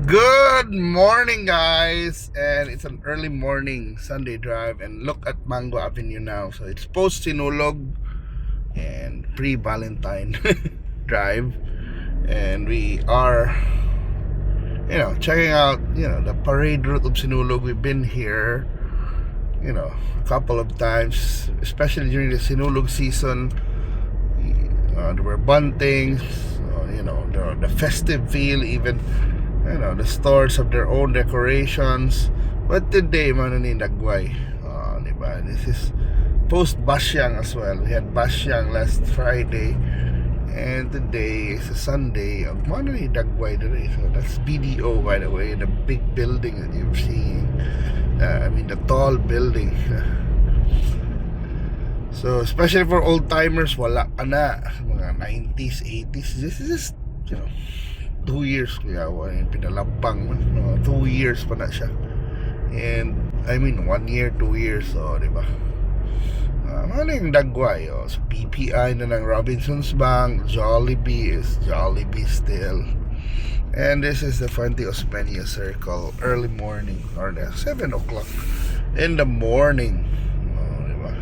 Good morning, guys, and it's an early morning Sunday drive. And look at Mango Avenue now. So it's post Sinulog and pre-Valentine drive, and we are, checking out, the parade route of Sinulog. We've been here, a couple of times, especially during the Sinulog season. There were buntings, the festive feel, even the stores have their own decorations. But today, ni Dagway, diba? This is post Basyang as well. We had Basyang last Friday, and today is a Sunday. Ni Dagway today. So that's BDO, by the way, the big building that you're seeing. The tall building. So especially for old timers, wala pa na mga 90s, 80s. This is 2 years kaya pinalabang 2 years pa na siya. And 1 year, 2 years, so diba? Ano yung Dagway, so PPI na ng Robinsons Bank. Jollibee is Jollibee still. And this is the Fuente Osmeña Circle, early morning, or 7 o'clock in the morning. Diba?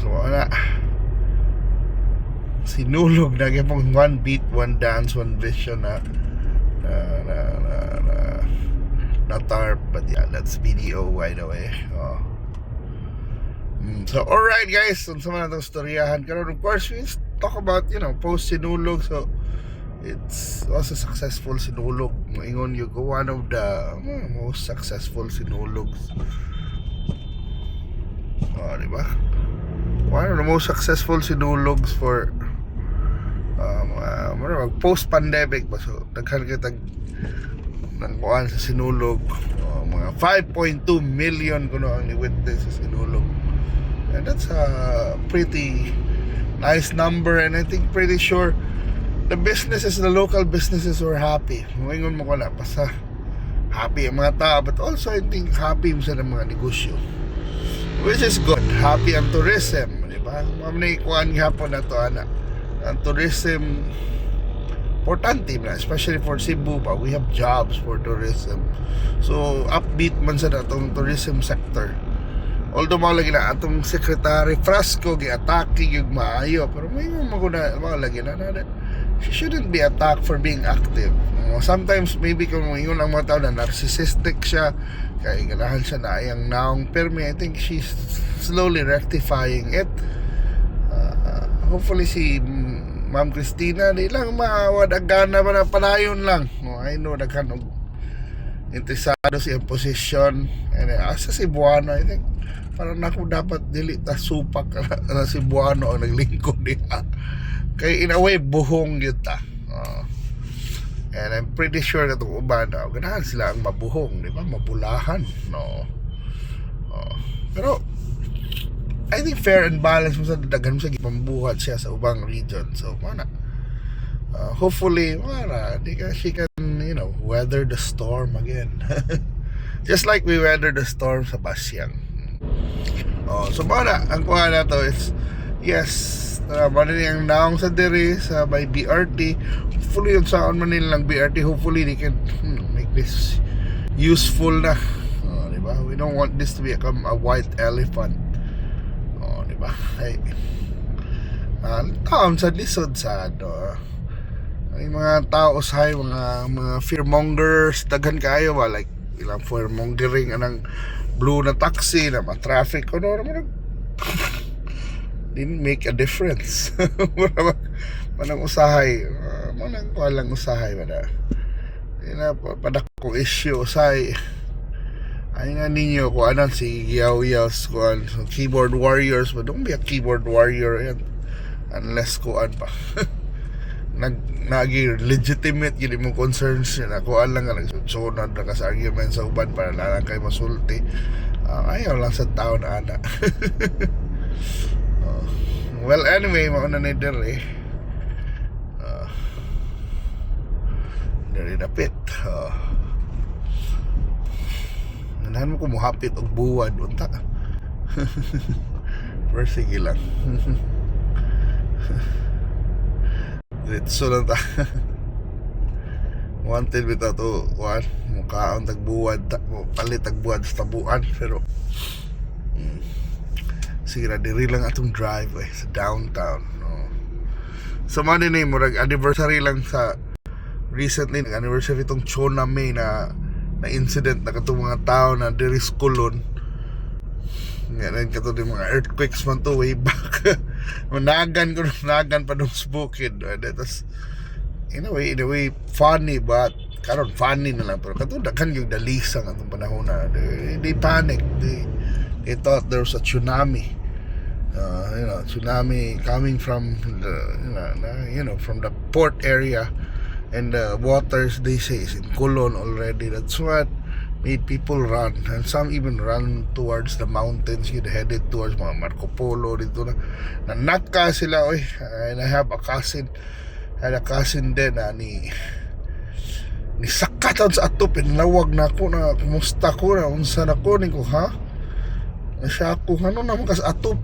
So wala, Sinulog na pong one beat, one dance, one vision na tarp. But yeah, that's BDO, by the way. So alright, guys, sa mga itong storyahan karon, of course we talk about post Sinulog. So it's also successful Sinulog. Ingon you go, one of the most successful Sinulugs, diba? One of the most successful Sinulugs for post-pandemic ba. So daghan kita ng kuan sa Sinulog. Mga 5.2 million kuno ang ni-witness sa Sinulog, and that's a pretty nice number. And I think pretty sure the businesses, the local businesses were happy. Ngayon mo ko na pa sa happy ang mga tao, but also I think happy sa mga negosyo, which is good. Happy ang tourism, di ba? Mamnay kuan gihapon na to ana. Ang tourism importante na, especially for Cebu pa. We have jobs for tourism. So upbeat man sa atong tourism sector. Although mga lagi na atong Secretary Frasco gi-atake yung maayo, pero may mga lagi na she shouldn't be attacked for being active. Sometimes maybe kung yun ang mga tao na narcissistic siya, kaya ganahan siya na ayang naong, pero I think she's slowly rectifying it. Hopefully si Ma'am Cristina di lang mawadagana pa na panayon lang. I know daghan og interesado sa posisyon, and asa si Buano, I think parang ako dapat dili ta supak na si Buano ang naglingkod diha, kay in a way buhong yun ta. And I'm pretty sure that itong uban ganahan sila ang mabuhong, di ba? Mabulahan, no? Pero I think fair and balanced mo sa daghan mo sa gipambuhat siya sa ubang region. So hopefully she can weather the storm again. Just like we weathered the storm sa Basyang. So ang kuha na to is, yes, ang naong sa diri sa by BRT. Hopefully yung saan man nilang BRT, hopefully they can make this useful na. Diba? We don't want this to become a white elephant. Diba? Ay, taon sa lisod sa ay mga tao usahay, mga fearmongers, daghan kayo ba, like ilang fearmongering anang blue na taxi na ma-traffic didn't make a difference. manang usahay, manang walang usahay ba na padako issue usahay. Ay nga ninyo kung anan si Yaw-Yaws kuan, so keyboard warriors, but don't be a keyboard warrior yan unless kuan pa nagi legitimate yun mong concerns yun. Kuan lang nga nagsunod na ka sa argument sa uban para lang kayo masulti. Ayaw lang sa tao na ana. Well, anyway, mauna na diri dapit. Ganahan mo kumuhapit og buwan unta. Pero sige lang. Diretso lang ta. Wanted bitaw to kuan mukhaon tagbuwad palit tagbuwad sa tabuan pero sige na diri lang atong drive sa downtown no. So man ni murag anniversary lang sa recently anniversary itong tsunami na incident na katong mga tao na diri sa Kulon nga kato di mga earthquakes man to way back. nagan pa dong sa bukid that's in a way funny but karon funny na lang pero kato daghan yung dalisang atong panahon na they panic they thought there was a tsunami tsunami coming from the from the port area and the waters they say is in Colon already. That's what made people run and some even run towards the mountains headed towards mga Marco Polo dito na nanaka sila and I have a cousin din na ni sakatan sa ato pinlawag na ako na kumusta ko na unsa na ko ni ko ha nasya ako ano naman kas atop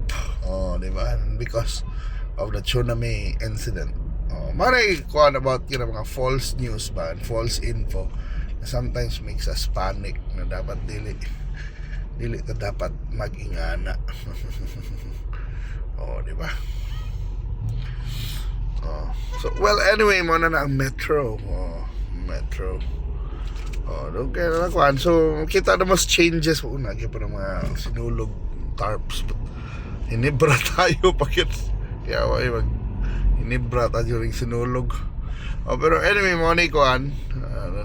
diba because of the tsunami incident maray kuhan about mga false news ba and false info na sometimes makes us panic na dapat dili ka dapat mag-ingana. Diba so well anyway mo na ang metro okay na kuhan so kita na mas changes una kaya pa ng mga sinulog tarps but hinibra tayo pakit kaya mag hinibra tayo ring sinulog pero anyway mo na kuhan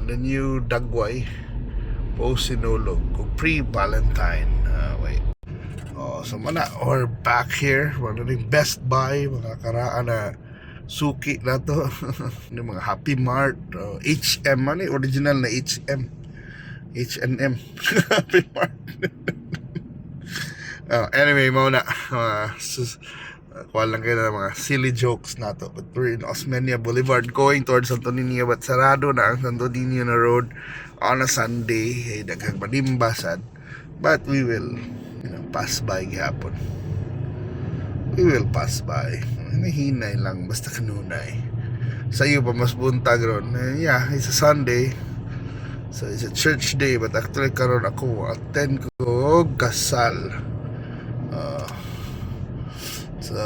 the new Dagway post sinulog kung pre-Valentine wait so mana or back here mga ring Best Buy mga karaan na suki na to yung mga Happy Mart HM man original na HM H&M Happy Mart anyway muna kuha lang kayo na mga silly jokes na to but we're in Osmeña Boulevard going towards Santo Niño but sarado na ang Santo Niño na road on a Sunday daghang manimbasan but we will pass by gihapon. We will pass by. Nahinay lang basta kanunay. Sa iyo pa mas buntag ron. It's a Sunday. So it's a church day but actually karon ako attend ko kasal. So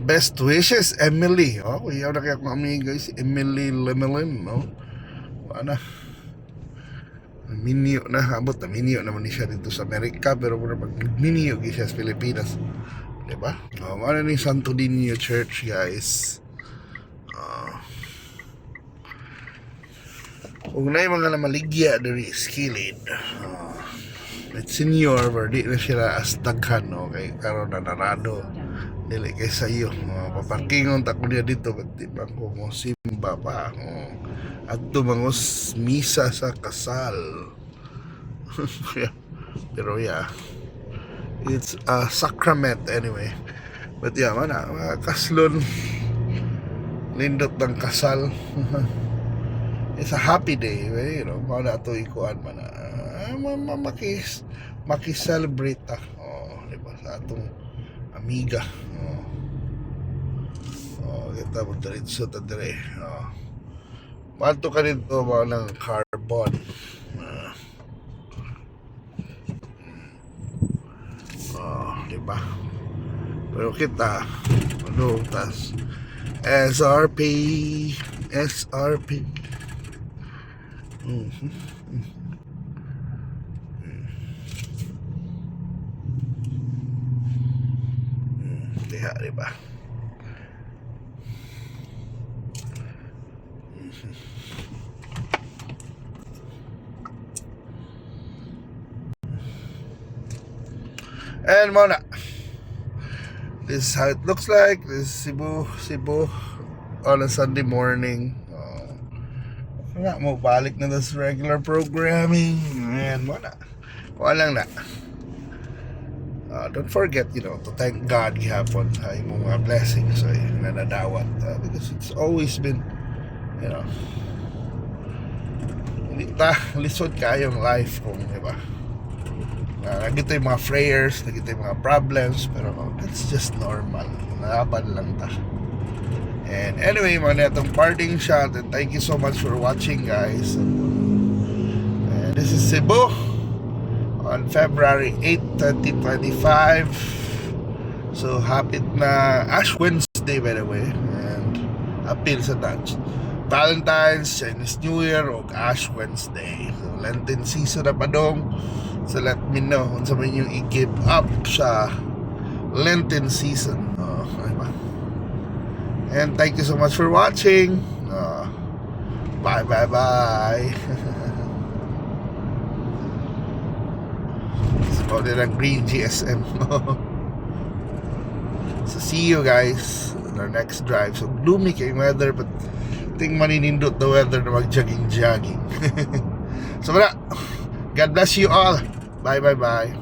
best wishes Emily. Kuya na kaya kong amiga si Emily Lemelin, no? Ano? Minyo na abot na minyo naman siya dito sa Amerika pero pag minyo siya sa Pilipinas. Diba? Ano ni Santo Niño Church guys kung na yung mga namaligya dari skilled at senior pero di na sila as daghan okay karon na narado dili kay sa iyo paparkingon ta ko niya dito but di ba ko mo simba pa at tumangos misa sa kasal pero it's a sacrament anyway but mana kaslon lindot ng kasal it's a happy day mana to ikuan mana makis-celebrate diba sa atong amiga kita mo diretso ta dire mato ka dito mga ng carbon diba pero kita tas SRP diha diba and muna this is how it looks like. This is Cebu on a Sunday morning nga mo balik na this regular programming and muna walang na don't forget to thank God gihapon sa imong mga blessings na nadawat because it's always been hindi ta lisod kayong life kung diba nagito yung mga prayers, nagito yung mga problems pero that's just normal, nalaban lang ta And anyway, mga netong parting shot, and thank you so much for watching, guys. And this is Cebu on February 8, 2025. So hapit na Ash Wednesday, by the way, and appeal sa Dutch Valentine's, Chinese New Year, o Ash Wednesday. So Lenten season na pa dong. So let me know kung sa man yung i-give up sa Lenten season. Diba? And thank you so much for watching. Bye. It's called it a green GSM. So see you guys on our next drive. So gloomy kayong weather, but ting maninindot the weather na mag-jogging. So wala. God bless you all. Bye.